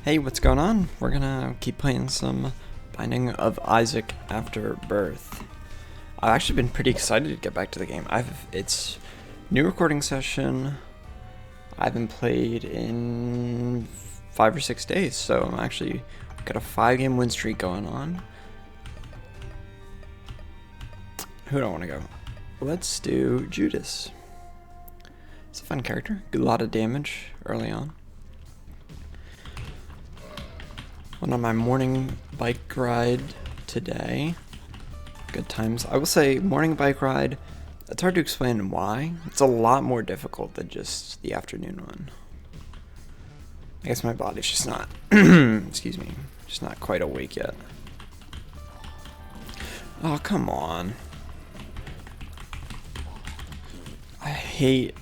Hey, what's going on? We're gonna keep playing some Binding of Isaac After Birth. I've actually been pretty excited to get back to the game. It's new recording session. I haven't played in 5 or 6 days, so I'm actually got a 5-game win streak going on. Who do I want to go? Let's do Judas. It's a fun character. Good, a lot of damage early on. Went on my morning bike ride today. Good times. I will say, morning bike ride, it's hard to explain why. It's a lot more difficult than just the afternoon one. I guess my body's just not, excuse me, just not quite awake yet. Oh, come on. I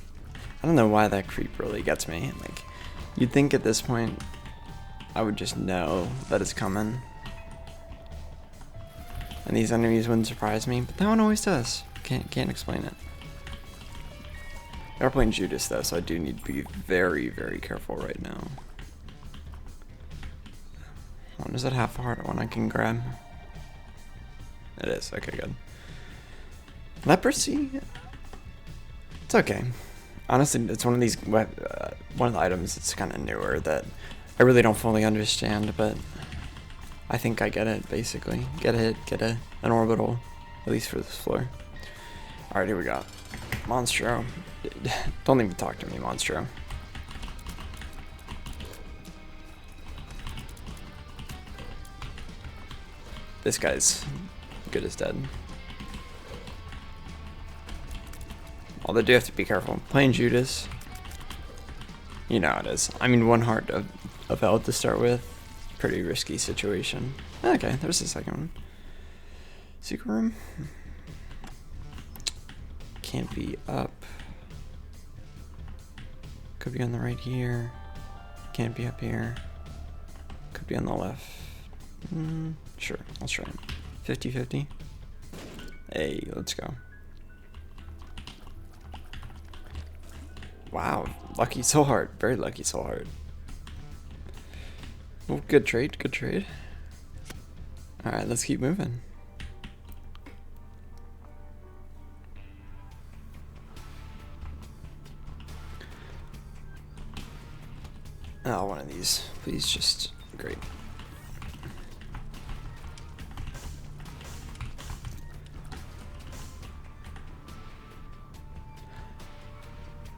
don't know why that creep really gets me. Like, you'd think at this point, I would just know that it's coming. And these enemies wouldn't surprise me, but that one always does. Can't explain it. They're playing Judas though, so I do need to be very, very careful right now. One is it half a heart one I can grab? It is, okay, good. Leprosy? It's okay. Honestly, it's one of these one of the items that's kind of newer that I really don't fully understand, but I think I get it, basically. Get a hit, get an orbital, at least for this floor. Alright, here we go. Monstro. Don't even talk to me, Monstro. This guy's good as dead. Although I do have to be careful. Playing Judas, you know how it is. I mean, one heart of health to start with. Pretty risky situation. Okay, there's the second one. Secret room. Can't be up. Could be on the right here. Can't be up here. Could be on the left. Sure, let's try it. 50-50. Hey, let's go. Wow, lucky soul heart. Very lucky soul heart. Well, good trade, good trade. Alright, let's keep moving. Oh, one of these. Please, just great.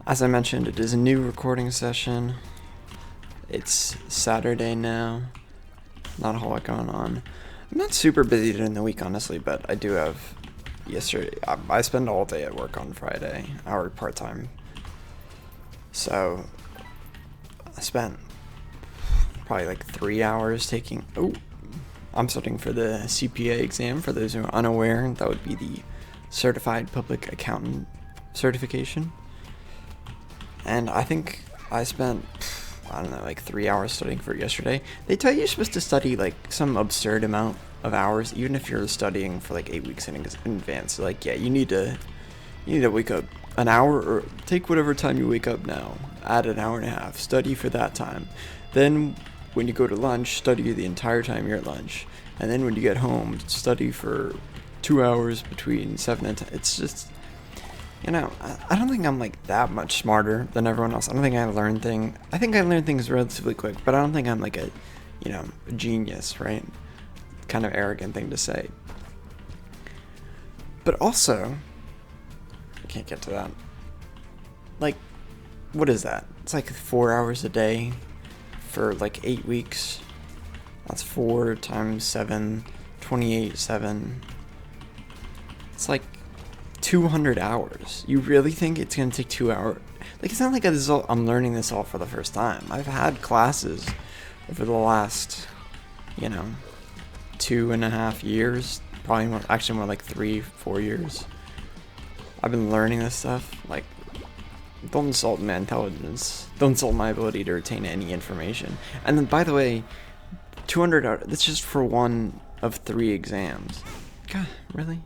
As I mentioned, it is a new recording session. It's Saturday now. Not a whole lot going on. I'm not super busy during the week, honestly, but I do have yesterday. I spend all day at work on Friday. I work part-time. So I spent probably like 3 hours taking... Oh, I'm studying for the CPA exam. For those who are unaware, that would be the Certified Public Accountant certification. And I think I spent, I don't know, like 3 hours studying for it yesterday. They tell you you're supposed to study like some absurd amount of hours, even if you're studying for like 8 weeks in advance. So, like, yeah, you need to wake up an hour, or take whatever time you wake up now, add an hour and a half, study for that time. Then when you go to lunch, study the entire time you're at lunch. And then when you get home, study for 2 hours between 7 and 10. It's just... You know, I don't think I'm like that much smarter than everyone else. I don't think I learn things. I think I learn things relatively quick, but I don't think I'm like a genius, right? Kind of arrogant thing to say. But also, I can't get to that. Like, what is that? It's like 4 hours a day for like 8 weeks. That's 4 times 7, 28, 7. It's like 200 hours. You really think it's gonna take 2 hours? Like, it's not like I'm learning this all for the first time. I've had classes over the last, 2.5 years, probably more, actually more like 3-4 years. I've been learning this stuff. Like, don't insult my intelligence. Don't insult my ability to retain any information. And then, by the way, 200 hours, that's just for one of 3 exams. God, really?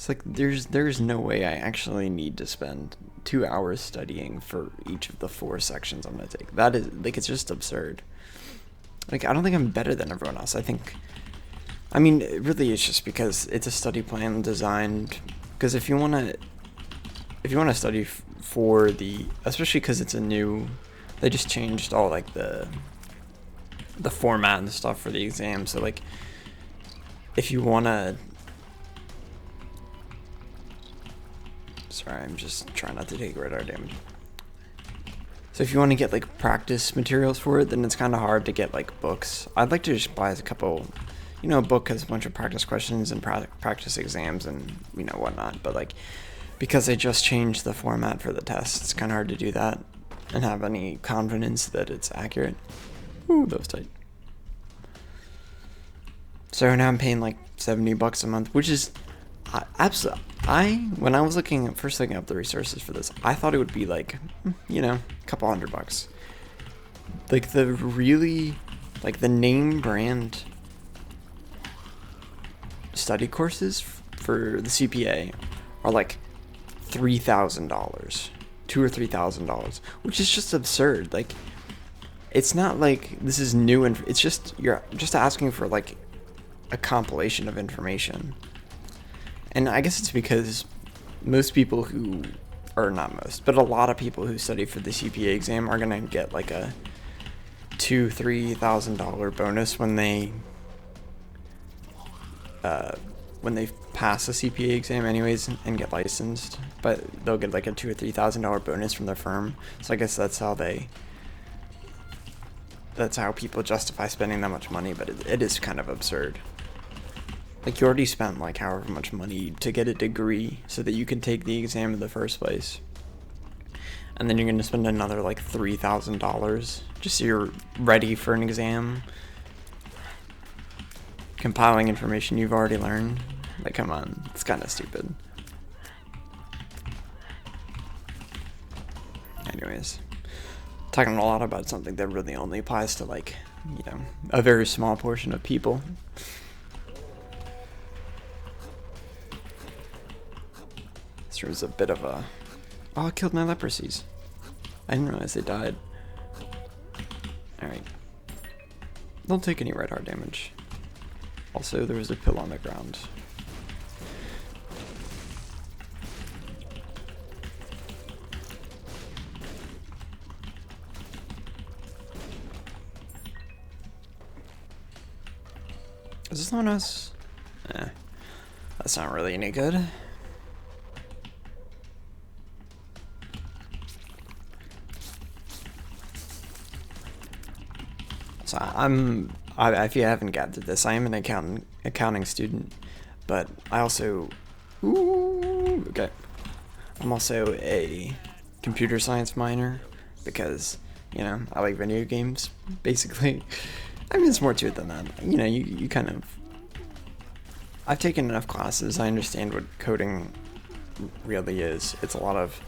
It's like there's no way I actually need to spend 2 hours studying for each of the 4 sections I'm gonna take. That is like, it's just absurd. Like, I don't think I'm better than everyone else. I mean, really, it's just because it's a study plan designed. Because if you wanna study for the, especially because it's a new, they just changed all like the format and stuff for the exam. So like, if you wanna, sorry, I'm just trying not to take radar damage. So if you want to get like practice materials for it, then it's kind of hard to get like books. I'd like to just buy a couple, a book has a bunch of practice questions and practice exams and whatnot. But like, because they just changed the format for the test, it's kind of hard to do that and have any confidence that it's accurate. Ooh, that was tight. So now I'm paying like $70 a month, which is absolutely. When I was first looking up the resources for this, I thought it would be like, a couple $100. Like the really, like the name brand study courses for the CPA are like $3,000, $2,000 or $3,000, which is just absurd. Like, it's not like this is new, and it's just, you're just asking for like a compilation of information. And I guess it's because most people who, or not most, but a lot of people who study for the CPA exam are gonna get like a $2,000-$3,000 bonus when they pass the CPA exam anyways and get licensed. But they'll get like a $2,000 or $3,000 bonus from their firm. So I guess that's how people justify spending that much money. But it is kind of absurd. Like, you already spent like however much money to get a degree so that you can take the exam in the first place. And then you're going to spend another like $3,000 just so you're ready for an exam. Compiling information you've already learned. Like, come on, it's kind of stupid. Anyways, talking a lot about something that really only applies to like, a very small portion of people. This was a bit of a... Oh, I killed my leprosies. I didn't realize they died. Alright. Don't take any red heart damage. Also, there was a pill on the ground. Is this someone else? That's not really any good. So if you haven't gathered this, I am an accounting student, but I also, okay, I'm also a computer science minor because, I like video games, basically. I mean, it's more to it than that. You kind of, I've taken enough classes, I understand what coding really is. It's a lot of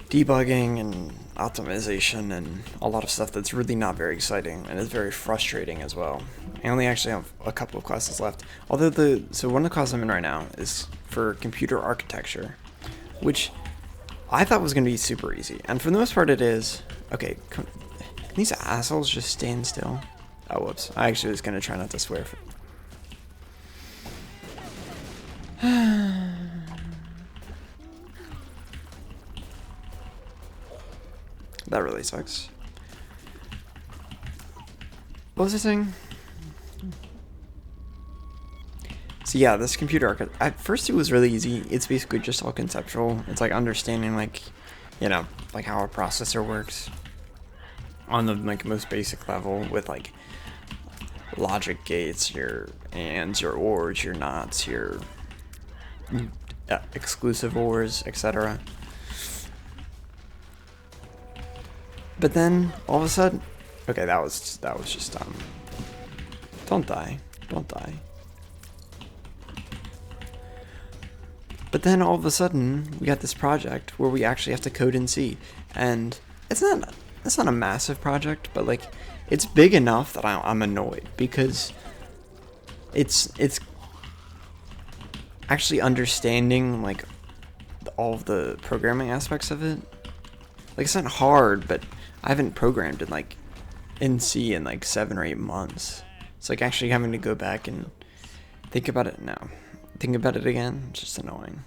debugging and optimization and a lot of stuff that's really not very exciting and is very frustrating as well. I only actually have a couple of classes left. Although so one of the classes I'm in right now is for computer architecture, which I thought was going to be super easy. And for the most part it is. Okay, can these assholes just stand still? Oh, whoops. I actually was going to try not to swear. That really sucks. What was I saying? So yeah, this computer at first it was really easy. It's basically just all conceptual. It's like understanding like how a processor works on the like most basic level with like logic gates, your ands, your ors, your nots, your exclusive ors, etc. But then all of a sudden, okay, that was just don't die. But then all of a sudden, we got this project where we actually have to code in C, and it's not a massive project, but like it's big enough that I'm annoyed because it's actually understanding like all of the programming aspects of it. Like, it's not hard, but I haven't programmed in C in like 7 or 8 months. It's like actually having to go back and think about it now. Think about it again. It's just annoying.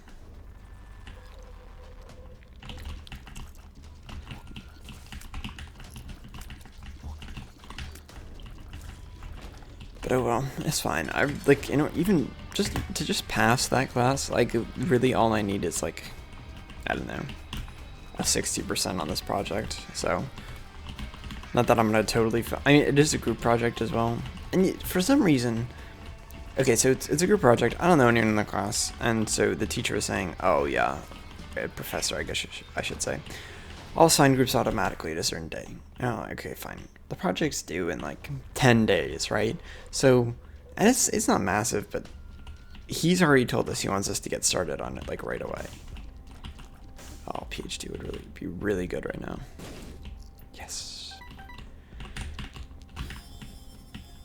But oh well, it's fine. I like, even just to pass that class, like really all I need is like, I don't know, a 60% on this project. So not that I'm gonna totally I mean, it is a group project as well, and for some reason, okay, so it's a group project. I don't know anyone in the class, and so the teacher was saying, oh yeah, professor, I guess I should say, I'll assign groups automatically at a certain day. Oh, okay, fine. The project's due in like 10 days, right? So, and it's not massive, but he's already told us he wants us to get started on it like right away. Oh, PhD would really be really good right now. Yes.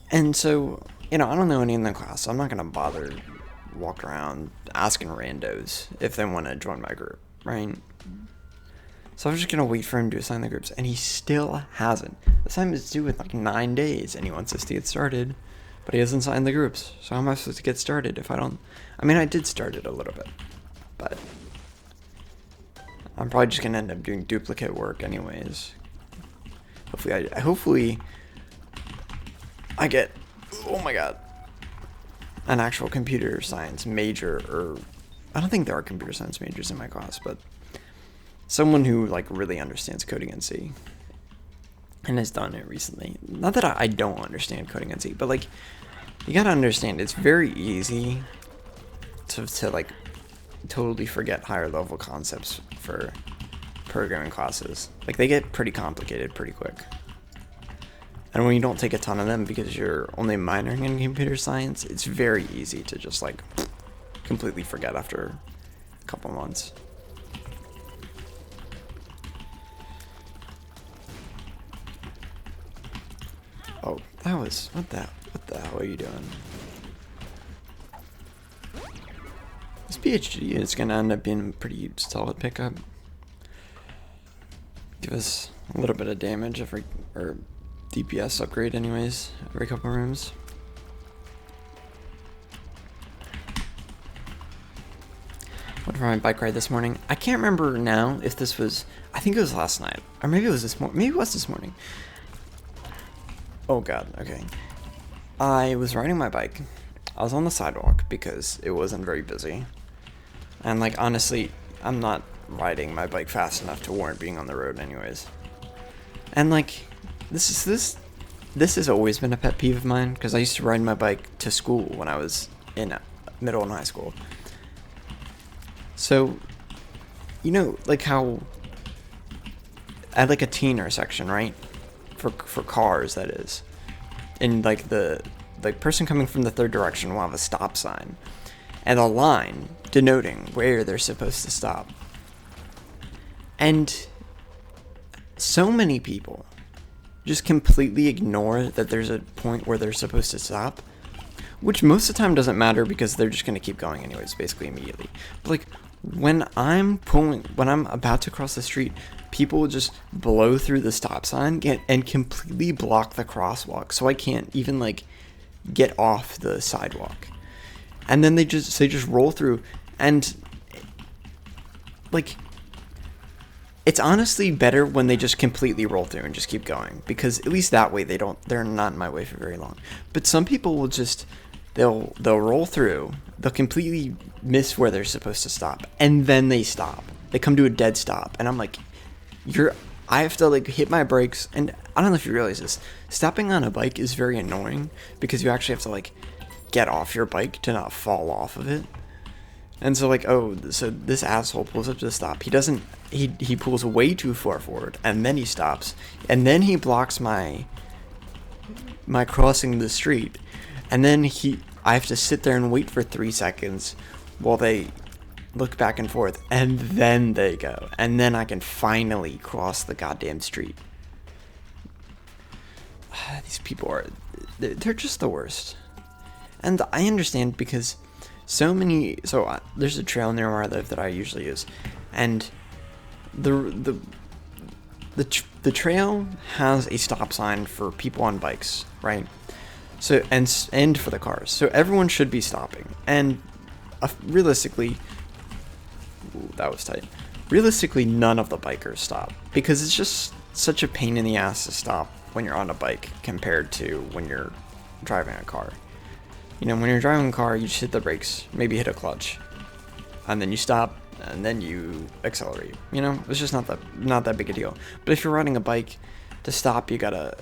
And so, I don't know any in the class, so I'm not gonna bother walking around asking randos if they want to join my group, right? So I'm just gonna wait for him to assign the groups, and he still hasn't. The assignment is due in like 9 days, and he wants us to get started, but he hasn't signed the groups. So how am I supposed to get started if I don't? I mean, I did start it a little bit, but I'm probably just gonna end up doing duplicate work anyways. Hopefully I get, oh my god, an actual computer science major, or I don't think there are computer science majors in my class, but someone who like really understands coding in C and has done it recently. Not that I don't understand coding in C, but like, you gotta understand, it's very easy to like totally forget higher level concepts for programming classes. Like, they get pretty complicated pretty quick. And when you don't take a ton of them because you're only minoring in computer science, it's very easy to just like completely forget after a couple months. Oh, that was, what the hell are you doing? This PhD is going to end up being a pretty solid pickup. Give us a little bit of damage or DPS upgrade anyways, every couple rooms. Went for my bike ride this morning. I can't remember now if this was, I think it was last night, or maybe it was this morning. Maybe it was this morning. Oh god, okay. I was riding my bike. I was on the sidewalk because it wasn't very busy. And like, honestly, I'm not riding my bike fast enough to warrant being on the road anyways. And like, this has always been a pet peeve of mine, because I used to ride my bike to school when I was in middle and high school. So, like how at like a teen intersection, right? For cars, that is. And like the person coming from the third direction will have a stop sign and a line denoting where they're supposed to stop. And so many people just completely ignore that there's a point where they're supposed to stop, which most of the time doesn't matter because they're just going to keep going anyways, basically immediately. But like, when I'm about to cross the street, people will just blow through the stop sign and completely block the crosswalk, so I can't even like get off the sidewalk. And then they just roll through, and like, it's honestly better when they just completely roll through and just keep going, because at least that way they're not in my way for very long. But some people will just, they'll roll through, they'll completely miss where they're supposed to stop, and then they stop. They come to a dead stop, and I'm like, I have to like hit my brakes. And I don't know if you realize this, stopping on a bike is very annoying because you actually have to like get off your bike to not fall off of it. And so like, so this asshole pulls up to the stop. He pulls way too far forward, and then he stops, and then he blocks my crossing the street. And then I have to sit there and wait for 3 seconds while they look back and forth, and then they go, and then I can finally cross the goddamn street. These people they're just the worst. And I understand, because There's a trail near where I live that I usually use, and the the trail has a stop sign for people on bikes, right? So and for the cars, so everyone should be stopping. And realistically, ooh, that was tight. Realistically, none of the bikers stop because it's just such a pain in the ass to stop when you're on a bike compared to when you're driving a car. You know, when you're driving a car, you just hit the brakes, maybe hit a clutch, and then you stop, and then you accelerate. You know, it's just not that big a deal. But if you're riding a bike, to stop, you gotta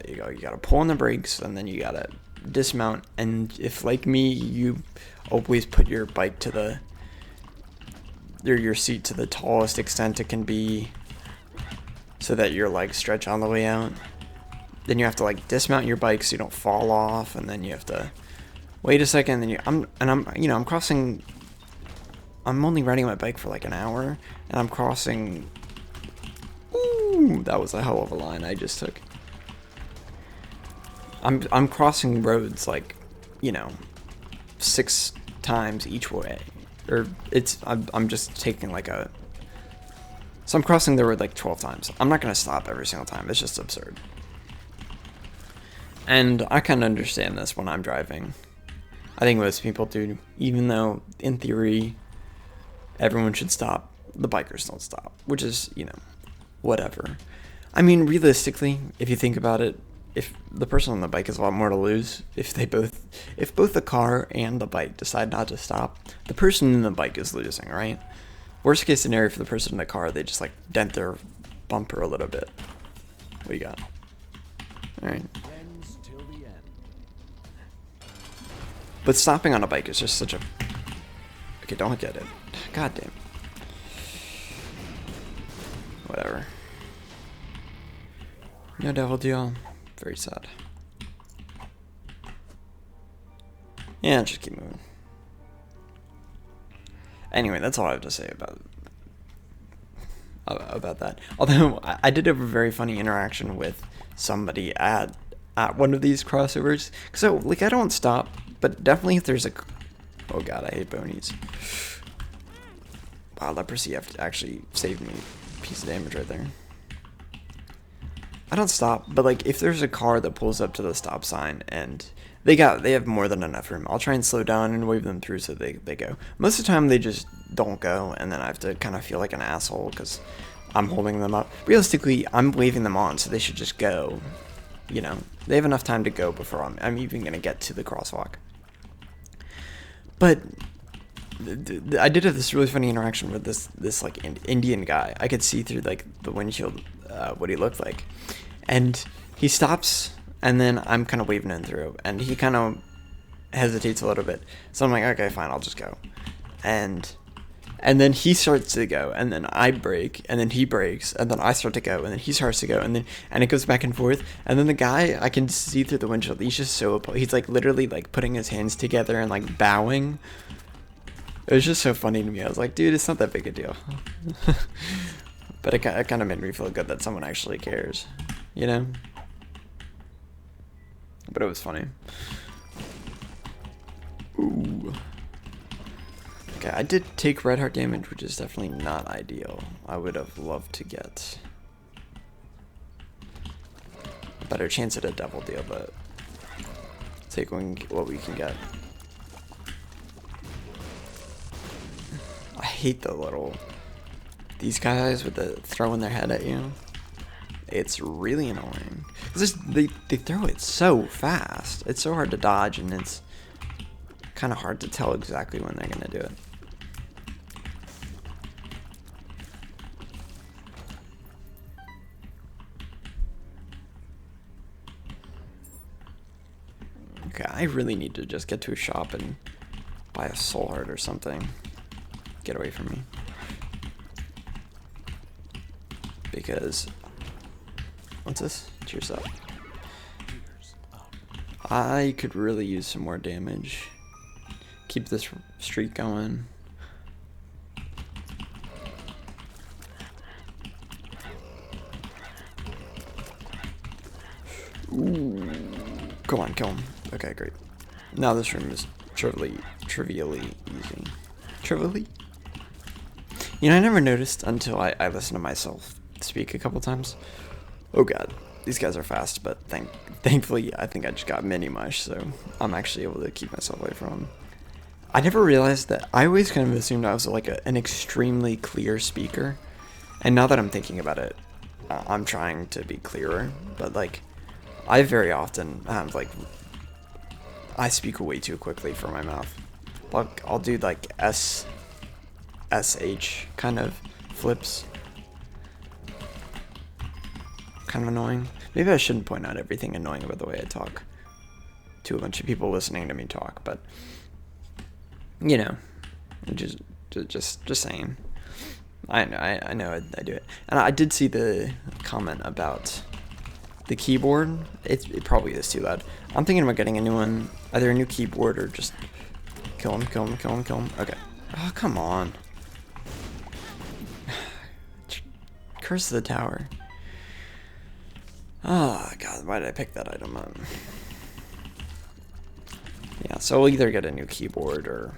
pull on the brakes, and then you gotta dismount. And if, like me, you always put your bike to your seat to the tallest extent it can be, so that your legs stretch all the way out. Then you have to like dismount your bike so you don't fall off, and then you have to wait a second. Then I'm crossing. I'm only riding my bike for like an hour, and I'm crossing. Ooh, that was a hell of a line I just took. I'm crossing roads like, 6 times each way, or I'm just taking like a. So I'm crossing the road like 12 times. I'm not gonna stop every single time. It's just absurd. And I kind of understand this when I'm driving. I think most people do, even though in theory everyone should stop. The bikers don't stop, which is, whatever. I mean, realistically, if you think about it, if the person on the bike has a lot more to lose, if both the car and the bike decide not to stop, the person in the bike is losing, right? Worst case scenario for the person in the car, they just like dent their bumper a little bit. What do you got? All right. But stopping on a bike is just such a... Okay, don't get it. God damn. Whatever. No devil deal. Very sad. Yeah, just keep moving. Anyway, that's all I have to say about that. Although I did have a very funny interaction with somebody at one of these crossovers. So like I don't stop, but definitely if there's a... Oh god, I hate bonies. Wow, leprosy actually saved me a piece of damage right there. I don't stop, but like if there's a car that pulls up to the stop sign and they have more than enough room, I'll try and slow down and wave them through so they go. Most of the time they just don't go, and then I have to kind of feel like an asshole because I'm holding them up. Realistically, I'm waving them on, so they should just go. They have enough time to go before I'm even gonna get to the crosswalk. But I did have this really funny interaction with this like Indian guy. I could see through like the windshield what he looked like, and he stops, and then I'm kind of waving him through, and he kind of hesitates a little bit. So I'm like, okay, fine, I'll just go, and then he starts to go, and then I brake, and then he brakes, and then I start to go, and then he starts to go, and it goes back and forth, and then the guy, I can see through the windshield, he's just he's like literally like putting his hands together and like bowing. It was just so funny to me. I was like, dude, it's not that big a deal. But it kind of made me feel good that someone actually cares, But it was funny. Ooh. Okay, I did take red heart damage, which is definitely not ideal. I would have loved to get a better chance at a double deal, but take what we can get. I hate these guys with the throwing their head at you. It's really annoying. They throw it so fast. It's so hard to dodge, and it's kind of hard to tell exactly when they're gonna do it. Okay, I really need to just get to a shop and buy a soul heart or something. Get away from me. Because... What's this? Cheers up. I could really use some more damage. Keep this streak going. Ooh. Come on, kill him. Okay, great. Now this room is truly trivially easy. Trivially? You know, I never noticed until I listened to myself speak a couple times. Oh god, these guys are fast, but thankfully I think I just got mini mush, so I'm actually able to keep myself away from them. I never realized that. I always kind of assumed I was like an extremely clear speaker, and now that I'm thinking about it, I'm trying to be clearer, but like I very often have like I speak way too quickly for my mouth. Like I'll do like SH kind of flips. Kind of annoying. Maybe I shouldn't point out everything annoying about the way I talk to a bunch of people listening to me talk, but you know, just saying. I know I do it. And I did see the comment about the keyboard. It probably is too loud. I'm thinking about getting a new one, either a new keyboard or just kill him. Okay. Oh, come on. Curse the tower. Oh, God, why did I pick that item up? Yeah, so we'll either get a new keyboard or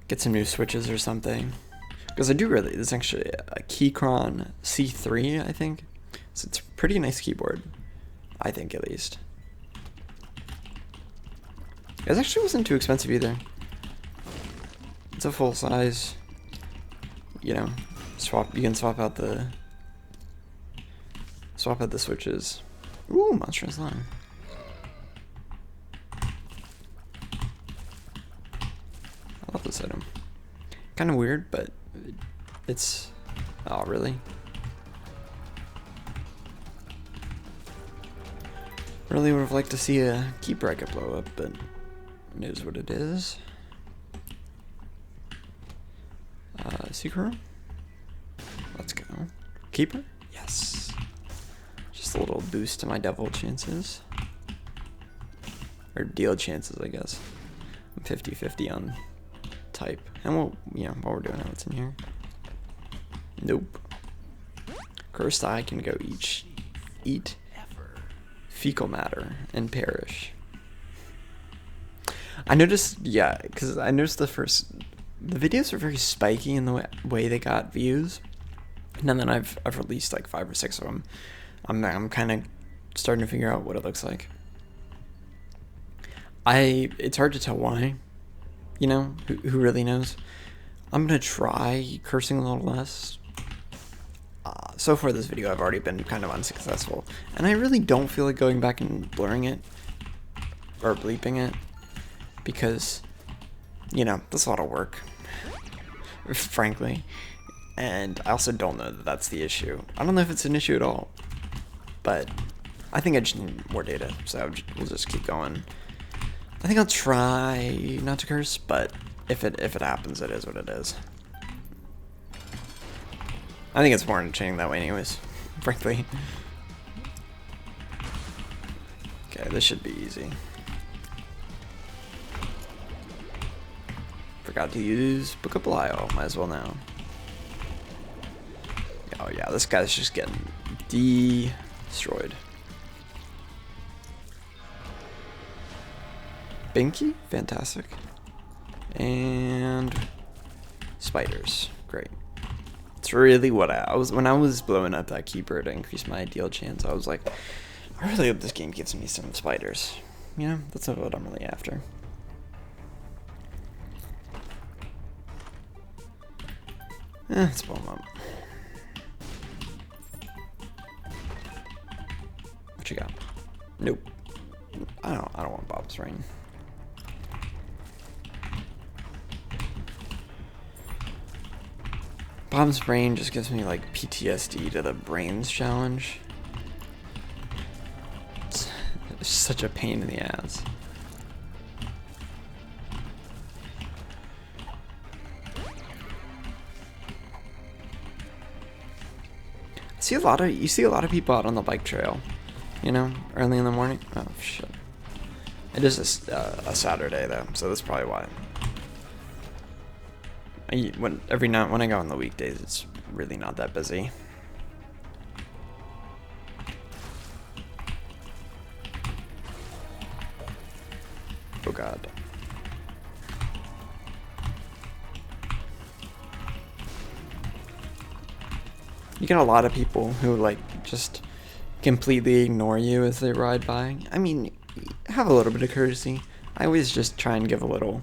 get some new switches or something. Because I do really, this is actually a Keychron C3, I think. So it's a pretty nice keyboard. I think, at least. It actually wasn't too expensive either. It's a full size. You know, you can swap out the switches. Ooh, monstrous line. I love this item. Kind of weird, but it's... Oh, really? Really would have liked to see a key bracket blow up, but it is what it is. Secret room? Let's go. Keeper? Yes. Just a little boost to my devil chances. Or deal chances, I guess. I'm 50-50 on type. And while we're doing it, what's in here? Nope. Cursed Eye can go eat fecal matter and perish. I noticed, because I noticed the videos are very spiky in the way they got views, and then I've released like 5 or 6 of them. I'm kind of starting to figure out what it looks like. It's hard to tell why. You know, who really knows? I'm gonna try cursing a little less. So far this video I've already been kind of unsuccessful, and I really don't feel like going back and blurring it or bleeping it, because you know, that's a lot of work, frankly, and I also don't know that that's the issue. I don't know if it's an issue at all, but I think I just need more data, so we'll just keep going. I think I'll try not to curse, but if it happens, it is what it is. I think it's more entertaining that way anyways, frankly. Okay, this should be easy. Forgot to use Book of Belial, might as well now. Oh yeah, this guy's just getting destroyed. Binky, fantastic. And spiders, great. It's really what I was when I was blowing up that keeper to increase my ideal chance. I was like, I really hope this game gives me some spiders. You know, that's not what I'm really after. Let's blow them up. What you got? Nope. I don't want Bob's Ring. Bob's Brain just gives me like PTSD to the brains challenge. It's such a pain in the ass. You see a lot of people out on the bike trail, you know, early in the morning. Oh shit! It is a Saturday though, so that's probably why. Every night when I go on the weekdays, it's really not that busy. Oh god. You get a lot of people who, like, just completely ignore you as they ride by. I mean, have a little bit of courtesy. I always just try and give a little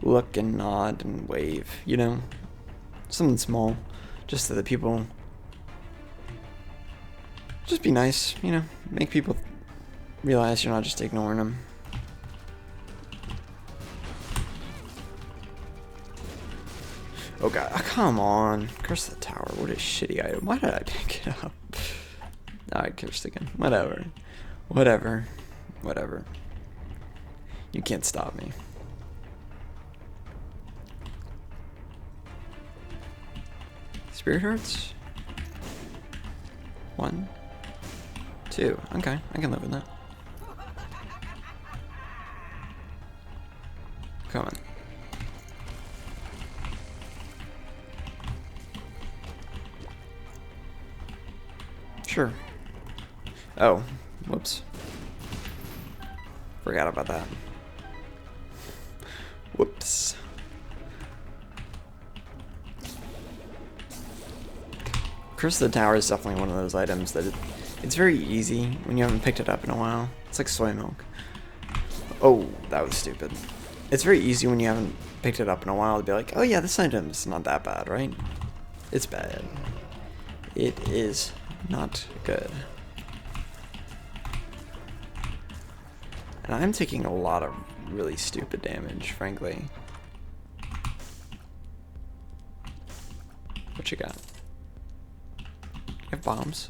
look and nod and wave, you know? Something small, just so that people... Just be nice, you know? Make people realize you're not just ignoring them. Oh god, oh, come on. Curse the tower, what a shitty item. Why did I pick it up? I cursed again. Whatever. Whatever. Whatever. You can't stop me. Spirit Hearts? 1, 2. Okay, I can live with that. Come on. Sure. Oh, whoops. Forgot about that. Whoops. Curse of the Tower is definitely one of those items that it's very easy when you haven't picked it up in a while. It's like soy milk. Oh, that was stupid. It's very easy when you haven't picked it up in a while to be like, oh yeah, this item's not that bad, right? It's bad. It is not good. And I'm taking a lot of really stupid damage, frankly. What you got? You have bombs?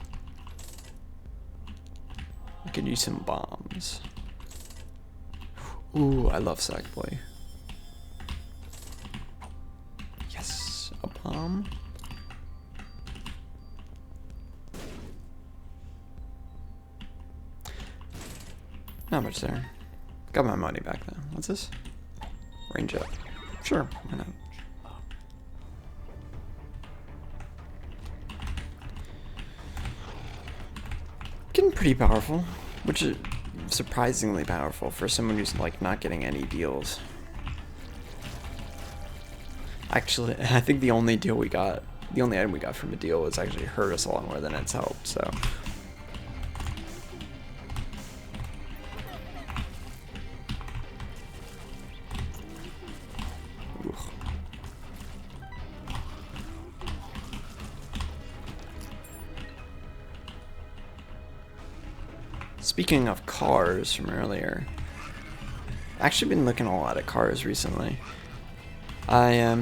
I could use some bombs. Ooh, I love Sackboy. Yes, a bomb. Not much there. Got my money back though. What's this? Range up. Sure, why not? Getting pretty powerful, which is surprisingly powerful for someone who's like not getting any deals. Actually, I think the only item we got from a deal was actually hurt us a lot more than it's helped, so. Speaking of cars from earlier, I've actually been looking a lot at cars recently. I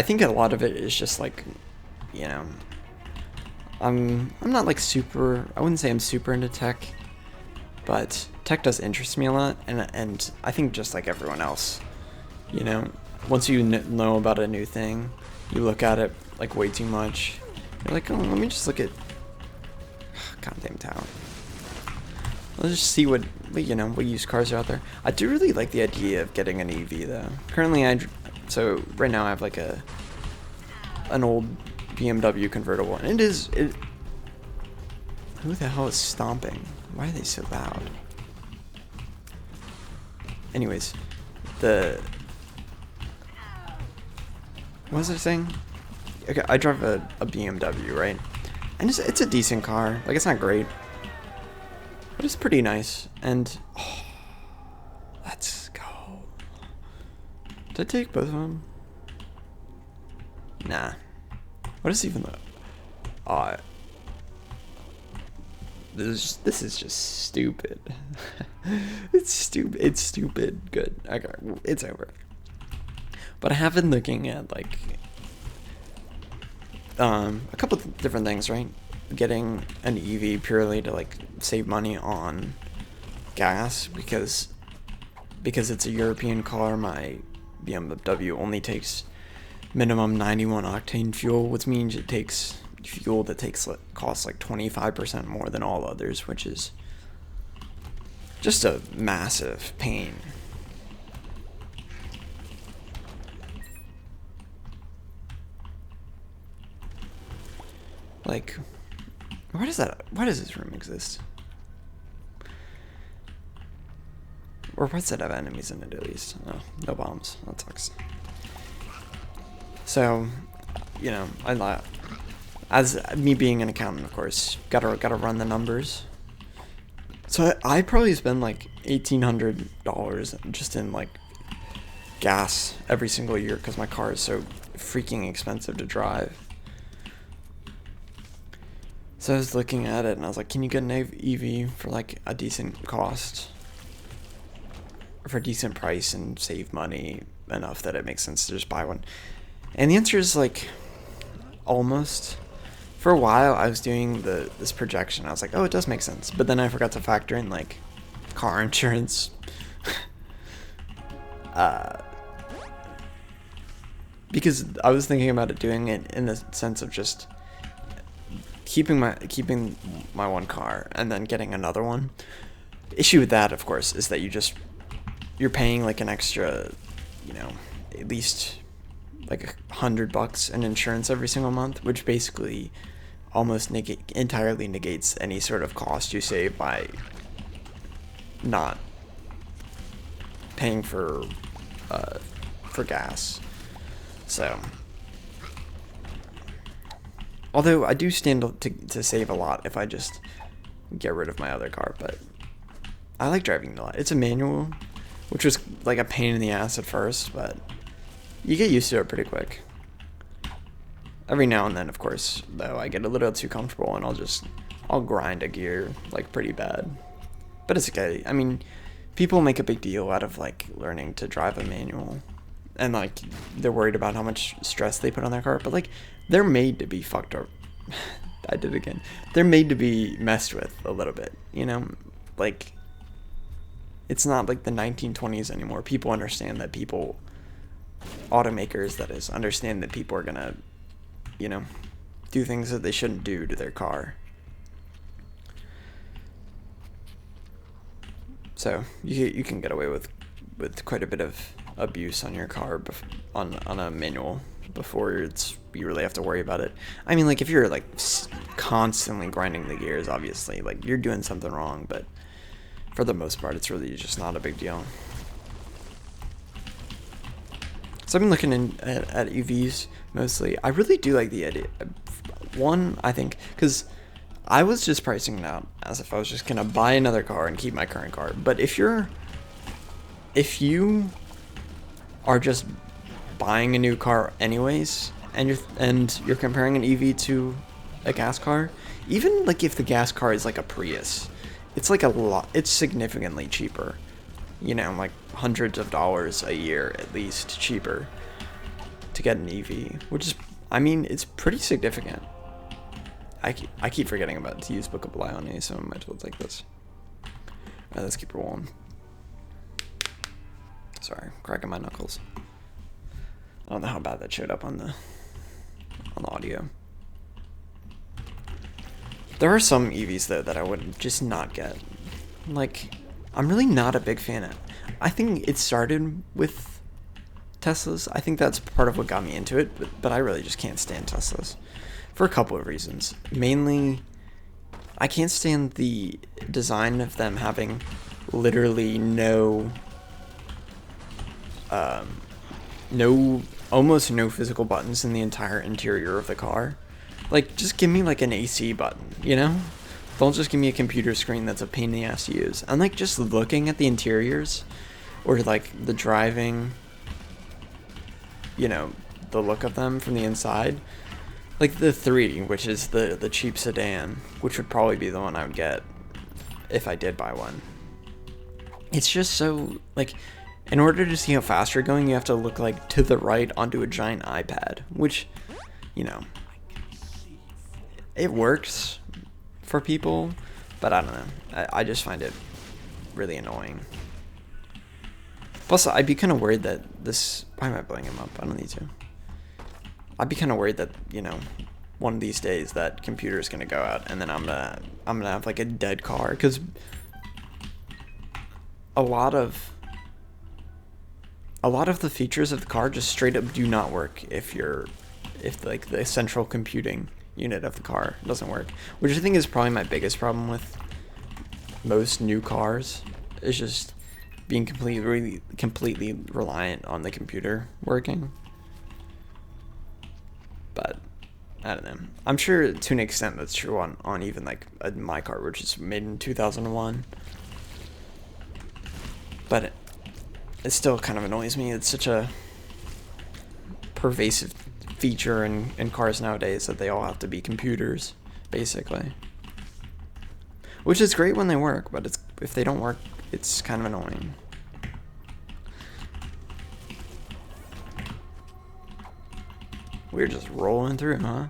think a lot of it is just like, you know, I'm not like super, I wouldn't say I'm super into tech, but tech does interest me a lot, and I think just like everyone else, you know, once you know about a new thing, you look at it like way too much. You're like, oh, let me just look at goddamn tower. Let's just see what used cars are out there. I do really like the idea of getting an EV though. Currently, so right now I have like an old BMW convertible, and it. Who the hell is stomping? Why are they so loud? Anyways, what was I saying? Okay, I drive a BMW, right? And it's a decent car. Like, it's not great, but it's pretty nice. And oh, let's go. Did I take both of them? Nah. What is even the? This is just stupid. It's stupid. It's stupid. Good. Okay, it's over. But I have been looking at like a couple different things, right? Getting an EV purely to like save money on gas because it's a European car. My BMW only takes minimum 91 octane fuel, which means it takes fuel that costs like 25% more than all others, which is just a massive pain. Like, why does this room exist? Or why does it have enemies in it at least? Oh, no bombs. That sucks. So, you know, as me being an accountant, of course, gotta run the numbers. So I probably spend like $1,800 just in like gas every single year because my car is so freaking expensive to drive. So I was looking at it and I was like, can you get an EV for like a decent cost? Or for a decent price and save money enough that it makes sense to just buy one? And the answer is like, almost. For a while I was doing this projection. I was like, oh, it does make sense. But then I forgot to factor in like car insurance. Because I was thinking about it doing it in the sense of just keeping my one car and then getting another one. Issue with that, of course, is that you're paying like an extra, at least like $100 in insurance every single month, which basically almost entirely negates any sort of cost you save by not paying for gas. So, although I do stand to save a lot if I just get rid of my other car, but I like driving a lot. It's a manual, which was like a pain in the ass at first, but you get used to it pretty quick. Every now and then, of course, though, I get a little too comfortable and I'll grind a gear like pretty bad. But it's okay. I mean, people make a big deal out of like learning to drive a manual. And like they're worried about how much stress they put on their car, but like they're made to be fucked up. I did it again. They're made to be messed with a little bit, like it's not like the 1920s anymore. People understand that automakers that is, understand that people are gonna, do things that they shouldn't do to their car. So you can get away with quite a bit of abuse on your car on a manual before you really have to worry about it. I mean, like if you're like constantly grinding the gears, obviously like you're doing something wrong, but for the most part it's really just not a big deal. So I've been looking at EVs mostly. I really do like the idea. One, I think, because I was just pricing it out as if I was just gonna buy another car and keep my current car. But if you are just buying a new car anyways, and you're comparing an EV to a gas car, even like if the gas car is like a Prius, it's like it's significantly cheaper. Like hundreds of dollars a year at least cheaper to get an EV, which is, I mean, it's pretty significant. I keep forgetting to use Book of Bly on me, so I might as well take this. Alright, let's keep rolling. Sorry, cracking my knuckles. I don't know how bad that showed up on the audio. There are some EVs though that I would just not get. Like, I'm really not a big fan of. I think it started with Teslas. I think that's part of what got me into it, but I really just can't stand Teslas for a couple of reasons. Mainly, I can't stand the design of them having literally almost no physical buttons in the entire interior of the car. Like, just give me like an AC button, Don't just give me a computer screen that's a pain in the ass to use. And like just looking at the interiors or like the driving, the look of them from the inside. Like the 3, which is the cheap sedan, which would probably be the one I would get if I did buy one. It's just so, like, in order to see how fast you're going, you have to look like to the right onto a giant iPad, which, it works for people, but I don't know. I just find it really annoying. Plus, I'd be kind of worried that why am I blowing him up? I don't need to. I'd be kind of worried that, one of these days that computer is going to go out and then I'm going to have like a dead car, because a lot of the features of the car just straight up do not work if like the central computing unit of the car doesn't work, which I think is probably my biggest problem with most new cars, is just being completely reliant on the computer working. But I don't know. I'm sure to an extent that's true on even like my car, which is made in 2001. But it still kind of annoys me. It's such a pervasive feature in cars nowadays that they all have to be computers, basically. Which is great when they work, but if they don't work, it's kind of annoying. We're just rolling through, huh?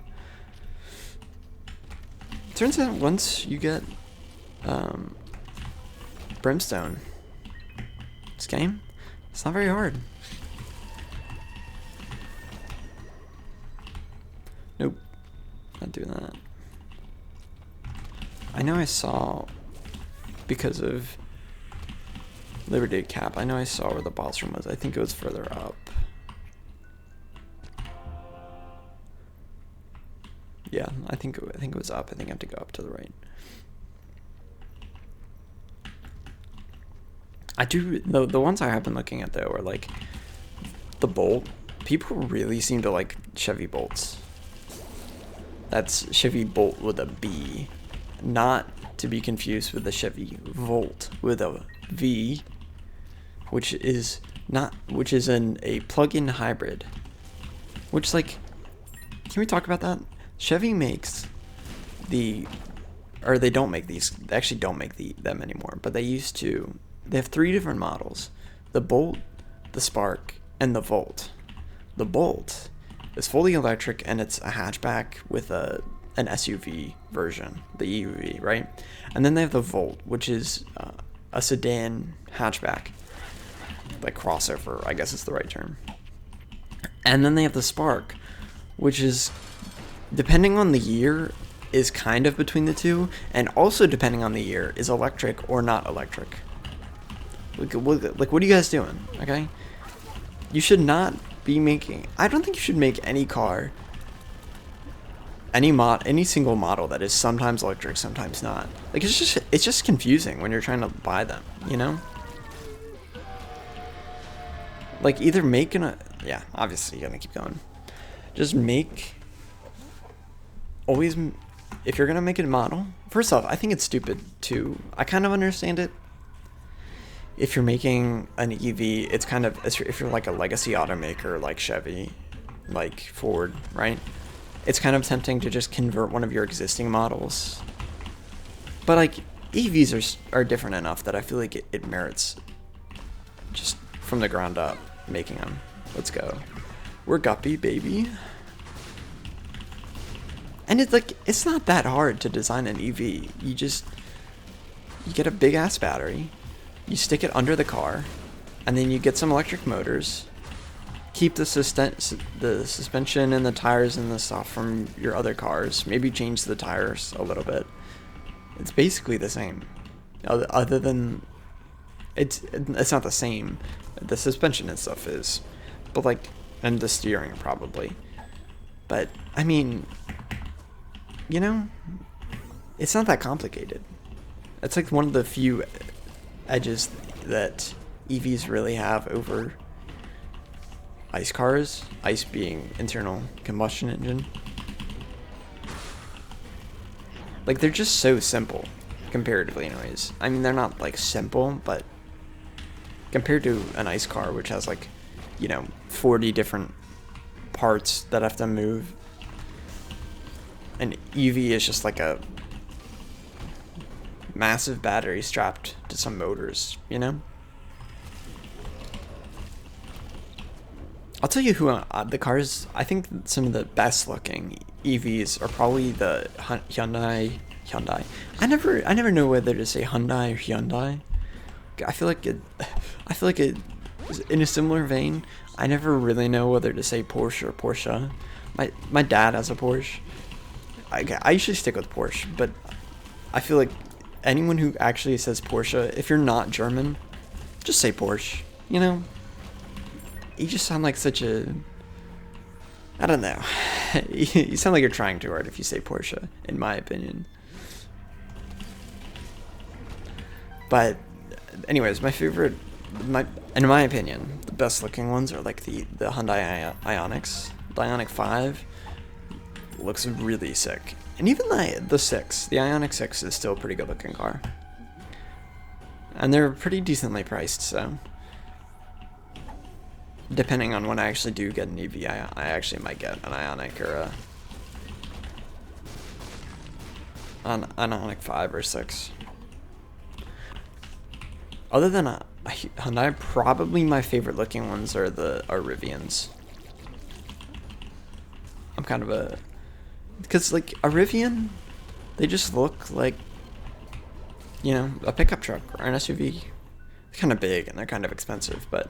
Turns out once you get Brimstone, this game, it's not very hard. Nope, not doing that. I know I saw, because of Liberty Cap, I know I saw where the boss room was. I think it was further up. Yeah, I think it was up. I think I have to go up to the right. I do the ones I have been looking at though are like the Bolt. People really seem to like Chevy Bolts. That's Chevy Bolt with a B, not to be confused with the Chevy Volt with a V, which is a plug-in hybrid. Which, like, can we talk about that? Chevy makes they don't make these. They actually don't make them anymore, but they used to. They have 3 different models: the Bolt, the Spark, and the Volt. The Bolt is fully electric and it's a hatchback with an SUV version, the EUV, right? And then they have the Volt, which is a sedan hatchback, like crossover, I guess is the right term. And then they have the Spark, which is, depending on the year, is kind of between the two, and also depending on the year, is electric or not electric. Like, what are you guys doing? Okay, you should not be making. I don't think you should make any car, any single model that is sometimes electric, sometimes not. Like, it's just confusing when you're trying to buy them, you know? Like, either yeah, obviously you're gonna keep going. Just if you're gonna make a model, first off, I think it's stupid to, I kind of understand it. If you're making an EV, it's kind of, if you're like a legacy automaker like Chevy, like Ford, right? It's kind of tempting to just convert one of your existing models. But like, EVs are different enough that I feel like it merits just from the ground up making them. Let's go. We're guppy, baby. And it's not that hard to design an EV. You get a big ass battery, you stick it under the car, and then you get some electric motors, keep the suspension and the tires and the stuff from your other cars, maybe change the tires a little bit. It's basically the same, other than it's not the same. The suspension and stuff is, but like, and the steering probably. But I mean, you know, it's not that complicated. It's like one of the few edges that EVs really have over ICE cars, ICE being internal combustion engine. Like, they're just so simple, comparatively anyways. I mean, they're not like simple, but compared to an ICE car, which has like, 40 different parts that have to move, an EV is just like a massive battery strapped to some motors, I'll tell you who the cars, I think some of the best looking EVs are probably the Hyundai. I never know whether to say Hyundai or Hyundai. I feel like it is in a similar vein. I never really know whether to say Porsche or Porsche. My dad has a Porsche. I usually stick with Porsche, but I feel like anyone who actually says Porsche, if you're not German, just say Porsche, You just sound like such a, I don't know. You sound like you're trying too hard if you say Porsche, in my opinion. But anyways, in my opinion, the best looking ones are like the Hyundai Ioniqs, the Ioniq 5. looks really sick. And even the 6, the Ioniq 6 is still a pretty good looking car. And they're pretty decently priced, so depending on when I actually do get an EV, I actually might get an Ioniq or an Ioniq 5 or 6. Other than Hyundai, probably my favorite looking ones are the Rivians. I'm kind of a... Because, like, a Rivian, they just look like, you know, a pickup truck or an SUV. They're kind of big and they're kind of expensive, but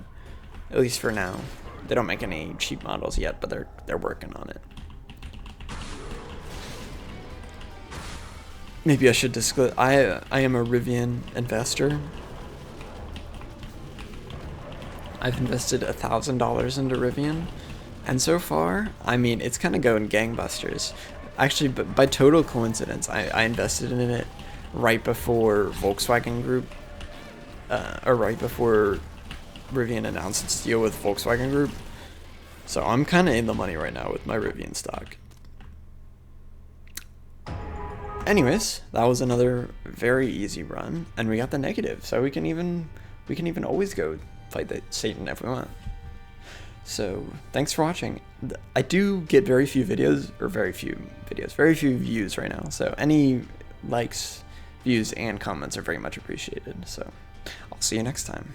at least for now. They don't make any cheap models yet, but they're working on it. Maybe I should disclose, I am a Rivian investor. I've invested $1,000 into Rivian, and so far, I mean, it's kind of going gangbusters. Actually, but by total coincidence, I invested in it right before Volkswagen Group, or right before Rivian announced its deal with Volkswagen Group. So I'm kind of in the money right now with my Rivian stock. Anyways, that was another very easy run, and we got the negative, so we can even always go fight the Satan if we want. So thanks for watching. I do get very few views right now, so any likes, views, and comments are very much appreciated. So I'll see you next time.